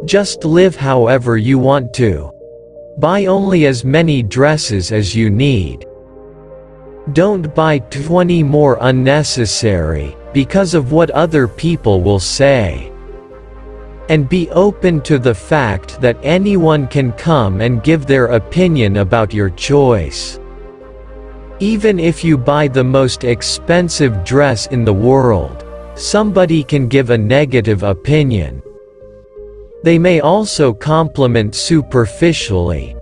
Just live however you want to. Buy only as many dresses as you need. Don't buy 20 more unnecessary, because of what other people will say. And be open to the fact that anyone can come and give their opinion about your choice. Even if you buy the most expensive dress in the world, somebody can give a negative opinion. They may also compliment superficially,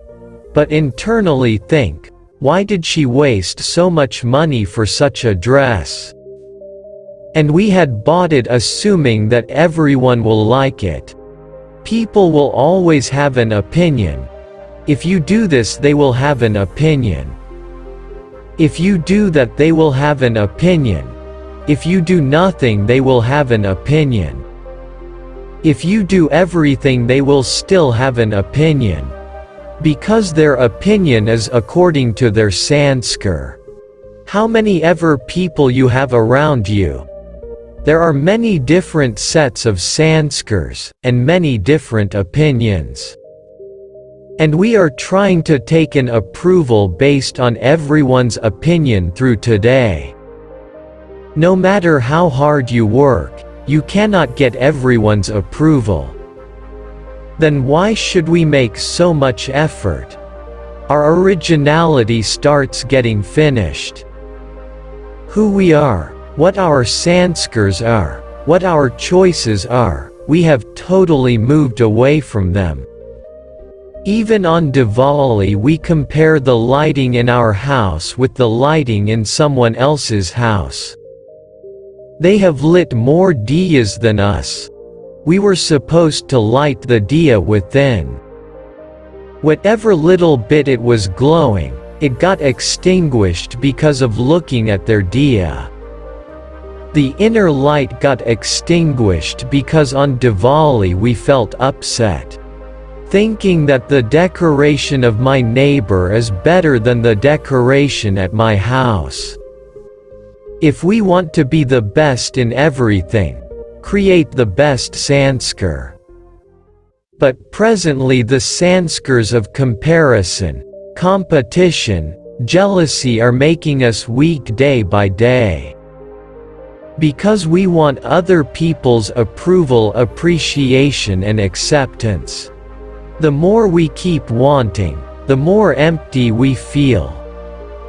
but internally think, why did she waste so much money for such a dress? And we had bought it assuming that everyone will like it. People will always have an opinion. If you do this, they will have an opinion. If you do that, they will have an opinion. If you do nothing, they will have an opinion. If you do everything, they will still have an opinion. Because their opinion is according to their sanskar. How many ever people you have around you? There are many different sets of sanskars, and many different opinions. And we are trying to take an approval based on everyone's opinion through today. No matter how hard you work, you cannot get everyone's approval. Then why should we make so much effort? Our originality starts getting finished. Who we are, what our sanskars are, what our choices are, we have totally moved away from them. Even on Diwali we compare the lighting in our house with the lighting in someone else's house. They have lit more diyas than us. We were supposed to light the diya within. Whatever little bit it was glowing, it got extinguished because of looking at their diya. The inner light got extinguished because on Diwali we felt upset, thinking that the decoration of my neighbor is better than the decoration at my house. If we want to be the best in everything, create the best sanskar. But presently the sanskars of comparison, competition, jealousy are making us weak day by day. Because we want other people's approval, appreciation and acceptance. The more we keep wanting, the more empty we feel.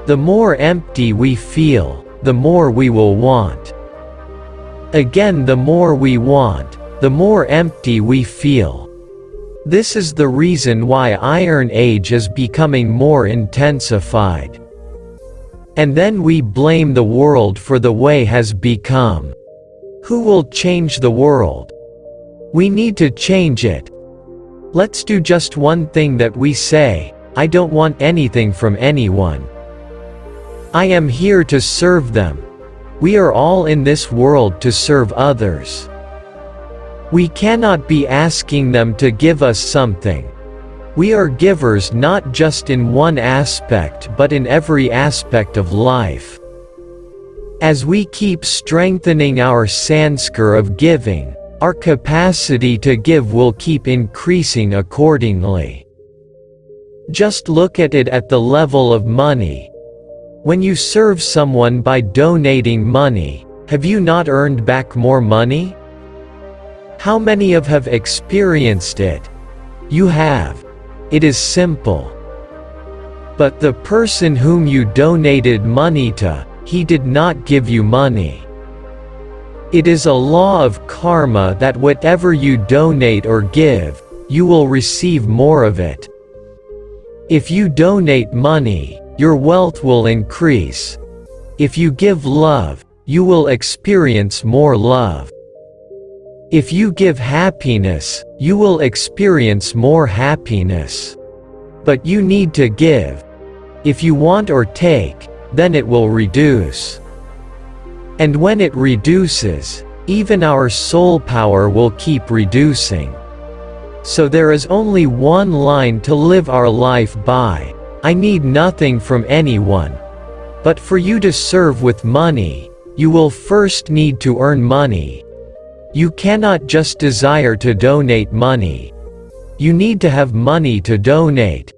The more empty we feel, the more we will want. Again, the more we want, the more empty we feel. This is the reason why Iron Age is becoming more intensified. And then we blame the world for the way has become. Who will change the world? We need to change it. Let's do just one thing that we say, I don't want anything from anyone. I am here to serve them. We are all in this world to serve others. We cannot be asking them to give us something. We are givers not just in one aspect but in every aspect of life. As we keep strengthening our sanskar of giving, our capacity to give will keep increasing accordingly. Just look at it at the level of money. When you serve someone by donating money, have you not earned back more money? How many of have experienced it? You have. It is simple. But the person whom you donated money to, he did not give you money. It is a law of karma that whatever you donate or give, you will receive more of it. If you donate money, your wealth will increase. If you give love, you will experience more love. If you give happiness, you will experience more happiness. But you need to give. If you want or take, then it will reduce. And when it reduces, even our soul power will keep reducing. So there is only one line to live our life by. I need nothing from anyone. But for you to serve with money, you will first need to earn money. You cannot just desire to donate money. You need to have money to donate.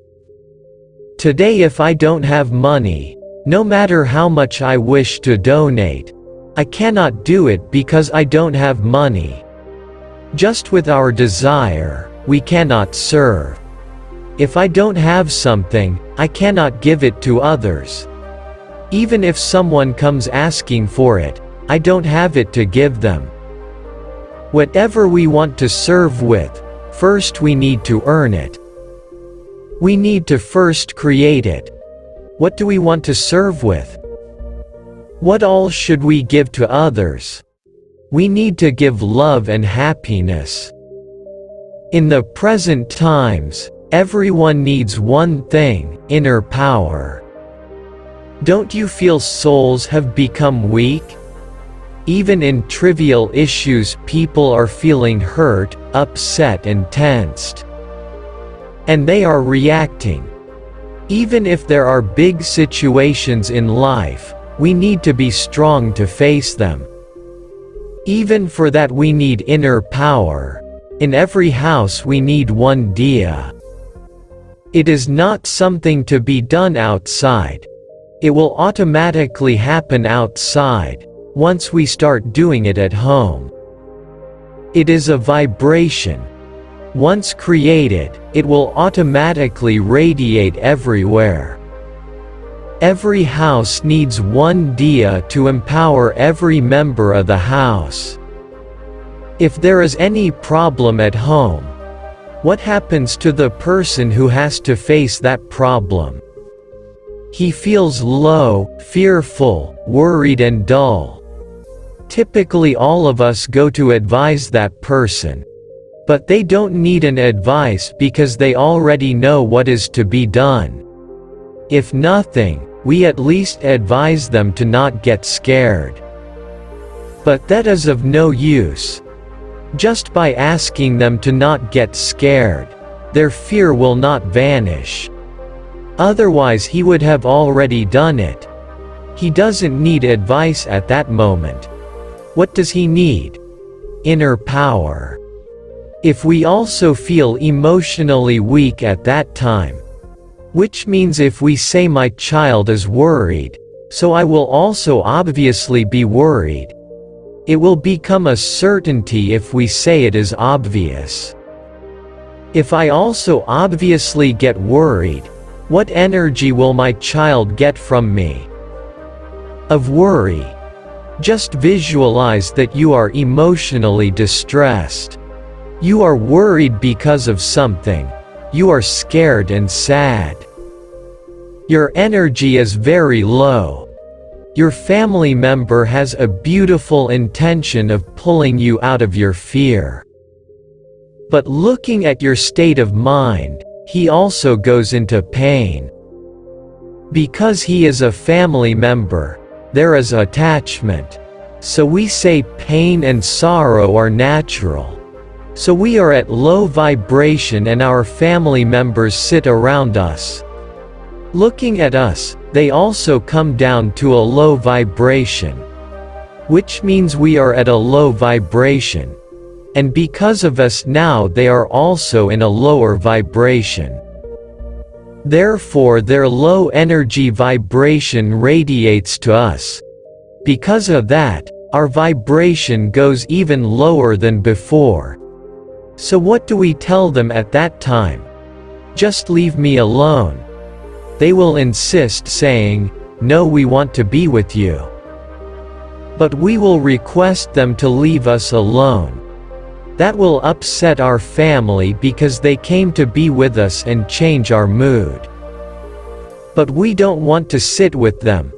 Today, if I don't have money, no matter how much I wish to donate, I cannot do it because I don't have money. Just with our desire, we cannot serve. If I don't have something, I cannot give it to others. Even if someone comes asking for it, I don't have it to give them. Whatever we want to serve with, first we need to earn it. We need to first create it. What do we want to serve with? What all should we give to others? We need to give love and happiness. In the present times, everyone needs one thing: inner power. Don't you feel souls have become weak? Even in trivial issues, people are feeling hurt, upset, and tensed. And they are reacting. Even if there are big situations in life, we need to be strong to face them. Even for that, we need inner power. In every house, we need one diya. It is not something to be done outside. It will automatically happen outside, once we start doing it at home. It is a vibration. Once created, it will automatically radiate everywhere. Every house needs one diya to empower every member of the house. If there is any problem at home, what happens to the person who has to face that problem? He feels low, fearful, worried, and dull. Typically, all of us go to advise that person. But they don't need an advice because they already know what is to be done. If nothing, we at least advise them to not get scared. But that is of no use. Just by asking them to not get scared, their fear will not vanish. Otherwise, he would have already done it. He doesn't need advice at that moment. What does he need? Inner power. If we also feel emotionally weak at that time, which means if we say my child is worried, so I will also obviously be worried, it will become a certainty if we say it is obvious. If I also obviously get worried, what energy will my child get from me? Of worry. Just visualize that you are emotionally distressed. You are worried because of something. You are scared and sad. Your energy is very low. Your family member has a beautiful intention of pulling you out of your fear. But looking at your state of mind, he also goes into pain. Because he is a family member, there is attachment. So we say pain and sorrow are natural. So we are at low vibration and our family members sit around us. Looking at us, they also come down to a low vibration. Which means we are at a low vibration. And because of us now, they are also in a lower vibration. Therefore their low energy vibration radiates to us. Because of that, our vibration goes even lower than before. So what do we tell them at that time? Just leave me alone. They will insist, saying, no, we want to be with you. But we will request them to leave us alone. That will upset our family because they came to be with us and change our mood. But we don't want to sit with them.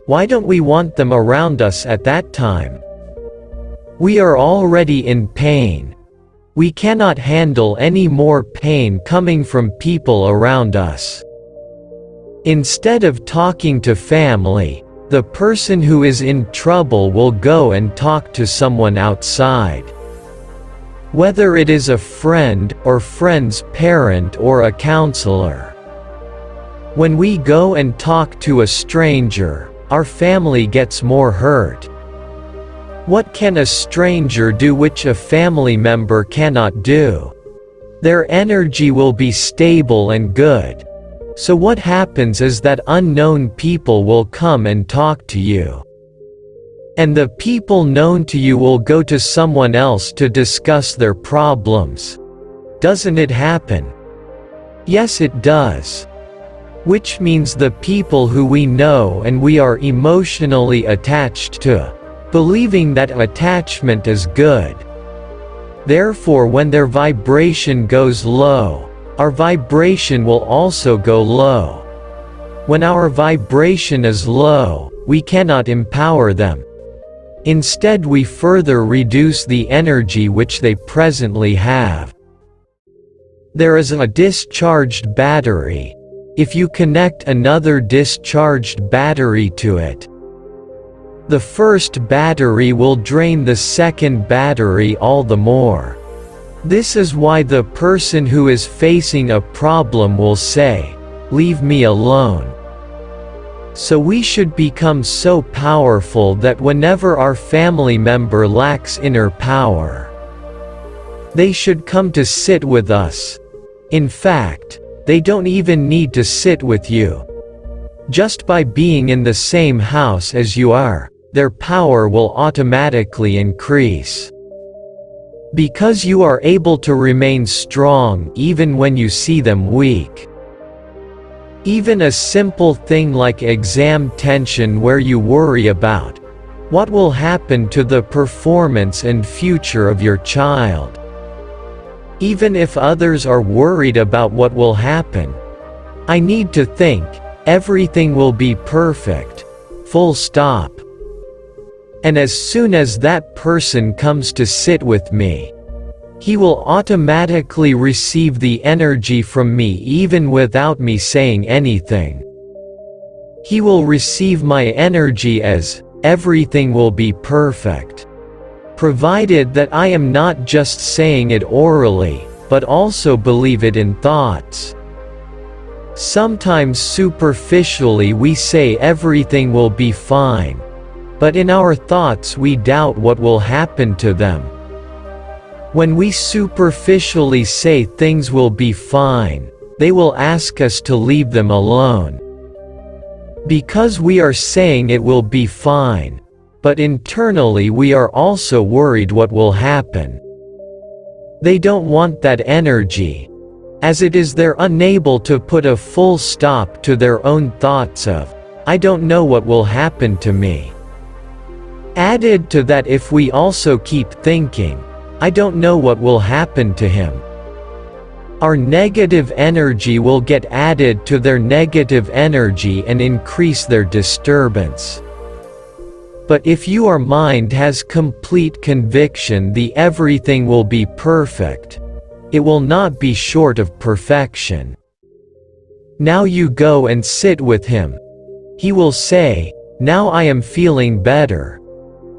Why don't we want them around us at that time? We are already in pain. We cannot handle any more pain coming from people around us. Instead of talking to family, the person who is in trouble will go and talk to someone outside. Whether it is a friend, or friend's parent, or a counselor. When we go and talk to a stranger, our family gets more hurt. What can a stranger do which a family member cannot do? Their energy will be stable and good. So what happens is that unknown people will come and talk to you. And the people known to you will go to someone else to discuss their problems. Doesn't it happen? Yes, it does. Which means the people who we know and we are emotionally attached to, believing that attachment is good. Therefore, when their vibration goes low, our vibration will also go low. When our vibration is low, we cannot empower them. Instead, we further reduce the energy which they presently have. There is a discharged battery. If you connect another discharged battery to it, the first battery will drain the second battery all the more. This is why the person who is facing a problem will say, "Leave me alone." So we should become so powerful that whenever our family member lacks inner power, they should come to sit with us. In fact, they don't even need to sit with you. Just by being in the same house as you are, their power will automatically increase. Because you are able to remain strong even when you see them weak. Even a simple thing like exam tension where you worry about what will happen to the performance and future of your child. Even if others are worried about what will happen, I need to think, everything will be perfect, full stop. And as soon as that person comes to sit with me, he will automatically receive the energy from me even without me saying anything. He will receive my energy as, everything will be perfect. Provided that I am not just saying it orally, but also believe it in thoughts. Sometimes superficially we say everything will be fine, but in our thoughts we doubt what will happen to them. When we superficially say things will be fine, they will ask us to leave them alone. Because we are saying it will be fine, but internally we are also worried what will happen. They don't want that energy. As it is, they're unable to put a full stop to their own thoughts of, I don't know what will happen to me. Added to that, if we also keep thinking, I don't know what will happen to him, our negative energy will get added to their negative energy and increase their disturbance. But if your mind has complete conviction the everything will be perfect, it will not be short of perfection. Now you go and sit with him. He will say, now I am feeling better.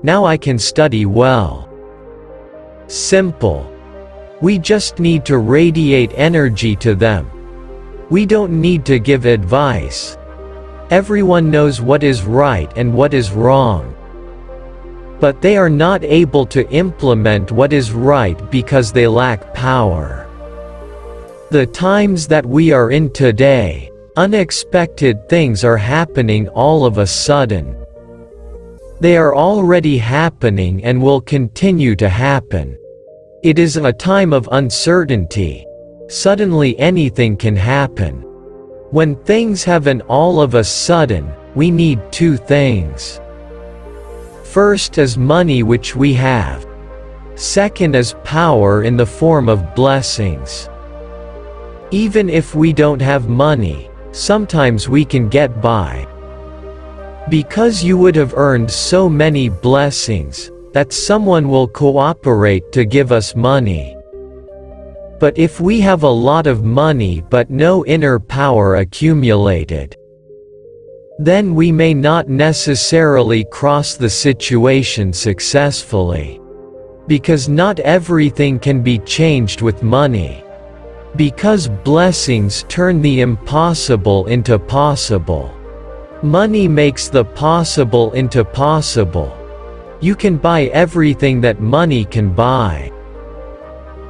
Now I can study well. Simple. We just need to radiate energy to them. We don't need to give advice. Everyone knows what is right and what is wrong. But they are not able to implement what is right because they lack power. The times that we are in today, unexpected things are happening all of a sudden. They are already happening and will continue to happen. It is a time of uncertainty. Suddenly anything can happen. When things happen all of a sudden, we need two things. First is money, which we have. Second is power in the form of blessings. Even if we don't have money, sometimes we can get by. Because you would have earned so many blessings, that someone will cooperate to give us money. But if we have a lot of money but no inner power accumulated, then we may not necessarily cross the situation successfully. Because not everything can be changed with money. Because blessings turn the impossible into possible. Money makes the possible into possible. You can buy everything that money can buy.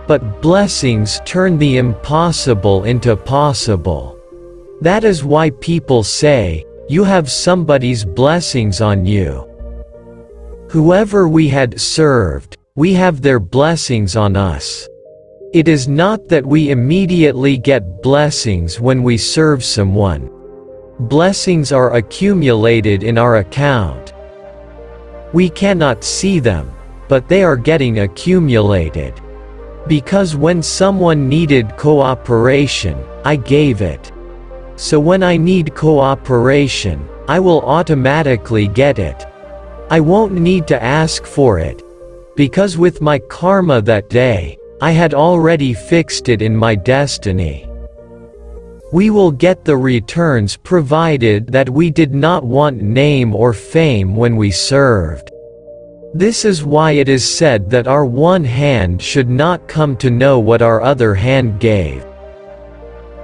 But blessings turn the impossible into possible. That is why people say, "You have somebody's blessings on you." Whoever we had served, we have their blessings on us. It is not that we immediately get blessings when we serve someone. Blessings are accumulated in our account. We cannot see them, but they are getting accumulated. Because when someone needed cooperation, I gave it. So when I need cooperation, I will automatically get it. I won't need to ask for it. Because with my karma that day, I had already fixed it in my destiny. We will get the returns provided that we did not want name or fame when we served. This is why it is said that our one hand should not come to know what our other hand gave.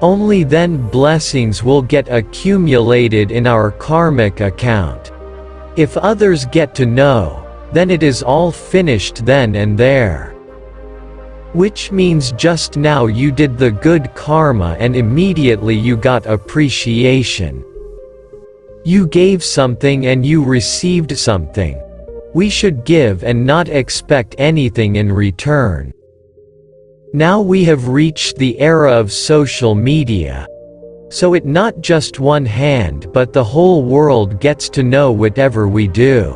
Only then blessings will get accumulated in our karmic account. If others get to know, then it is all finished then and there. Which means just now you did the good karma and immediately you got appreciation. You gave something and you received something. We should give and not expect anything in return. Now we have reached the era of social media. So it not just one hand but the whole world gets to know whatever we do.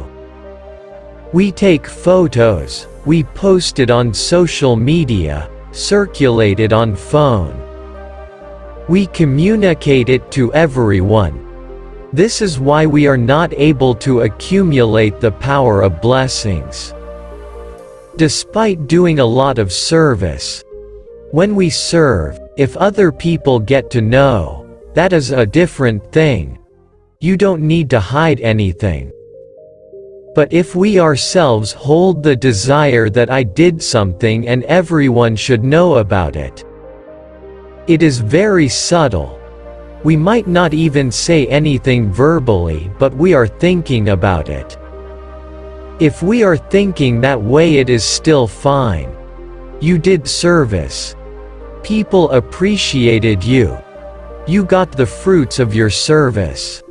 We take photos, we post it on social media, circulate it on phone. We communicate it to everyone. This is why we are not able to accumulate the power of blessings. Despite doing a lot of service, when we serve, if other people get to know, that is a different thing. You don't need to hide anything. But if we ourselves hold the desire that I did something and everyone should know about it, it is very subtle. We might not even say anything verbally, but we are thinking about it. If we are thinking that way, it is still fine. You did service. People appreciated you. You got the fruits of your service.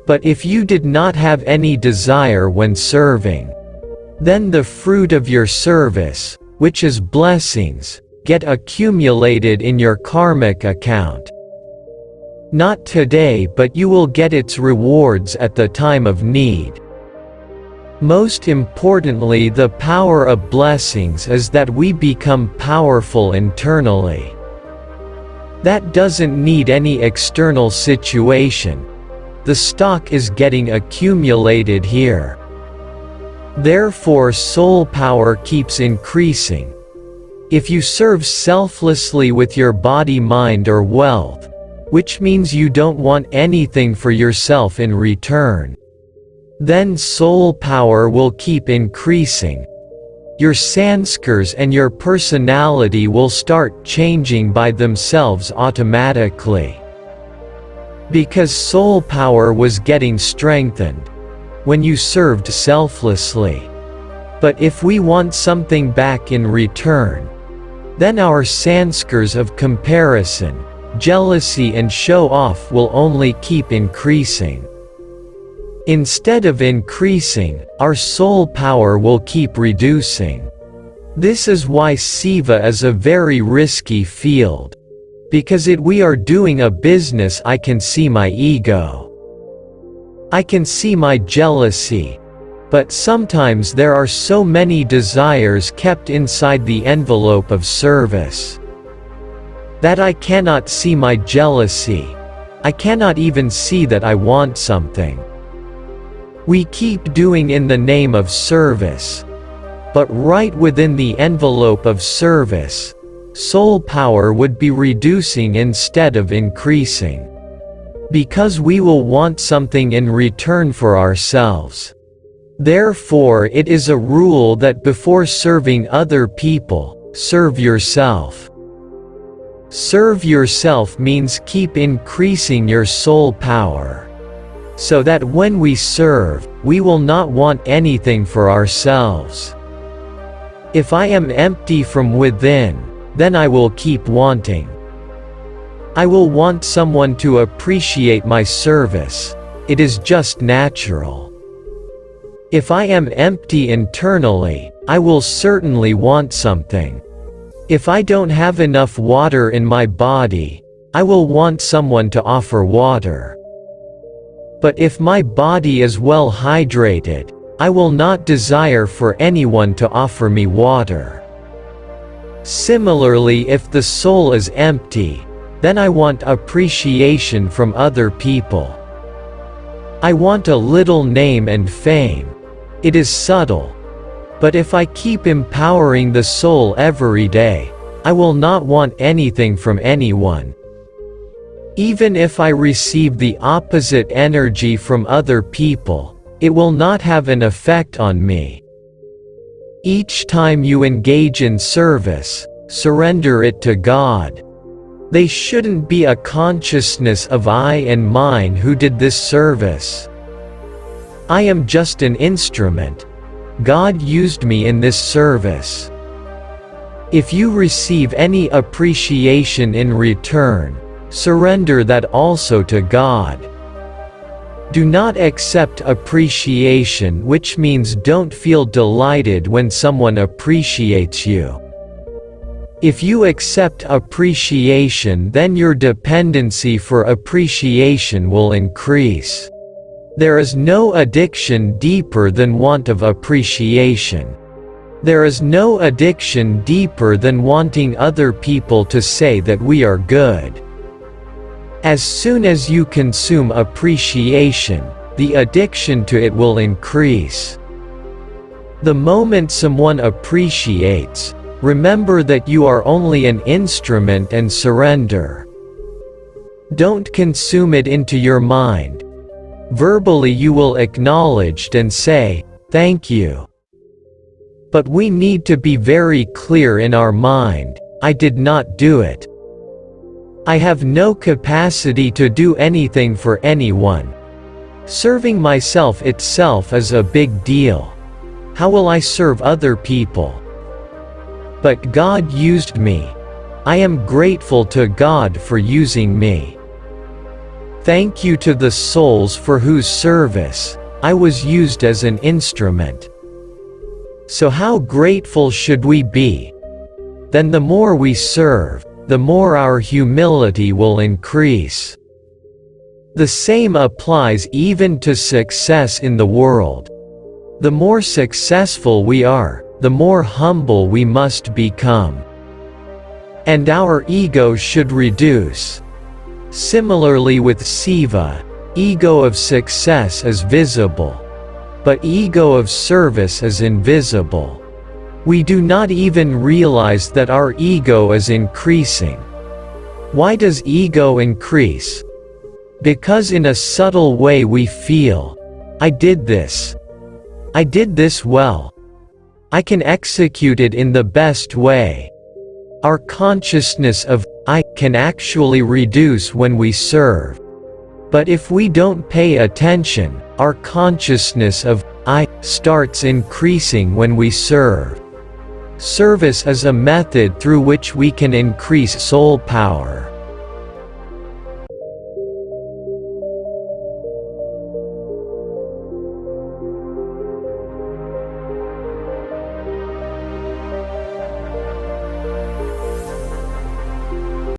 But if you did not have any desire when serving, then the fruit of your service, which is blessings, get accumulated in your karmic account. Not today, but you will get its rewards at the time of need. Most importantly, the power of blessings is that we become powerful internally. That doesn't need any external situation. The stock is getting accumulated here. Therefore, soul power keeps increasing. If you serve selflessly with your body, mind, or wealth, which means you don't want anything for yourself in return, then soul power will keep increasing. Your sanskars and your personality will start changing by themselves automatically. Because soul power was getting strengthened when you served selflessly. But if we want something back in return, then our sanskars of comparison, jealousy and show-off will only keep increasing. Instead of increasing, our soul power will keep reducing. This is why Seva is a very risky field. Because we are doing a business, I can see my ego. I can see my jealousy. But sometimes there are so many desires kept inside the envelope of service that I cannot see my jealousy. I cannot even see that I want something. We keep doing in the name of service. But right within the envelope of service, soul power would be reducing instead of increasing. Because we will want something in return for ourselves. Therefore, it is a rule that before serving other people, serve yourself. Serve yourself means keep increasing your soul power. So that when we serve, we will not want anything for ourselves. If I am empty from within, then I will keep wanting. I will want someone to appreciate my service. It is just natural. If I am empty internally, I will certainly want something. If I don't have enough water in my body, I will want someone to offer water. But if my body is well hydrated, I will not desire for anyone to offer me water. Similarly, if the soul is empty, then I want appreciation from other people. I want a little name and fame. It is subtle. But if I keep empowering the soul every day, I will not want anything from anyone. Even if I receive the opposite energy from other people, it will not have an effect on me. Each time you engage in service, surrender it to God. They shouldn't be a consciousness of I and mine who did this service. I am just an instrument. God used me in this service. If you receive any appreciation in return, surrender that also to God. Do not accept appreciation, which means don't feel delighted when someone appreciates you. If you accept appreciation, then your dependency for appreciation will increase. There is no addiction deeper than want of appreciation. There is no addiction deeper than wanting other people to say that we are good. As soon as you consume appreciation, the addiction to it will increase. The moment someone appreciates, remember that you are only an instrument and surrender. Don't consume it into your mind. Verbally you will acknowledge and say, "Thank you." But we need to be very clear in our mind, I did not do it. I have no capacity to do anything for anyone. Serving myself itself is a big deal. How will I serve other people? But God used me. I am grateful to God for using me. Thank you to the souls for whose service I was used as an instrument. So how grateful should we be? Then the more we serve, the more our humility will increase. The same applies even to success in the world. The more successful we are, the more humble we must become. And our ego should reduce. Similarly with Siva, ego of success is visible. But ego of service is invisible. We do not even realize that our ego is increasing. Why does ego increase? Because in a subtle way we feel, I did this well. I can execute it in the best way. Our consciousness of I can actually reduce when we serve. But if we don't pay attention, our consciousness of I starts increasing when we serve. Service is a method through which we can increase soul power.